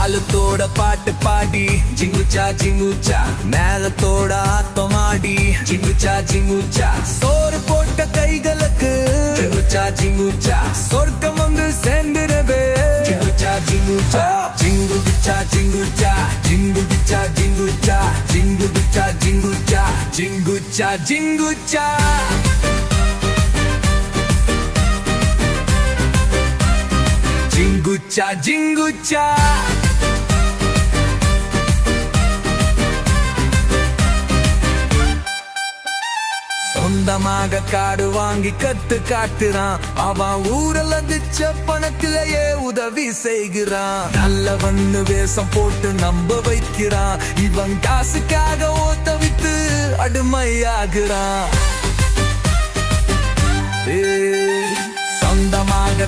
தாளத்தோட பாட்டு பாடி ஜிங்குச்சா ஜிங்குச்சா மேலத்தோட ஆத்தமாடி ஜிங்குச்சா ஜிங்குச்சா சோறு போட்ட கைகளுக்கு ஜிங்குச்சா ஜிங்குச்சா சொர்க்கம் வந்து சேர்ந்துடவே ஜிங்குச்சா ஜிங்குச்சா ஜிங்குச்சா ஜிங்குச்சா ஜிங்குச்சா ஜிங்குச்சா ஜிங்குச்சா ஜிங்குச்சா ஜிங்குச்சா ஜிங்குச்சா ஜிங்குச்சா ஜிங்குச்சா சொந்தமாக காடு வாங்கி கத்து காட்டுறான் அவன் ஊரல் அதிச்ச பணத்திலேயே உதவி செய்கிறான் நல்லவன்னு வேஷம் போட்டு நம்ப வைக்கிறான் இவன் காசுக்காக ஓட்ட விட்டு அடிமையாகிறான் சொந்தமாக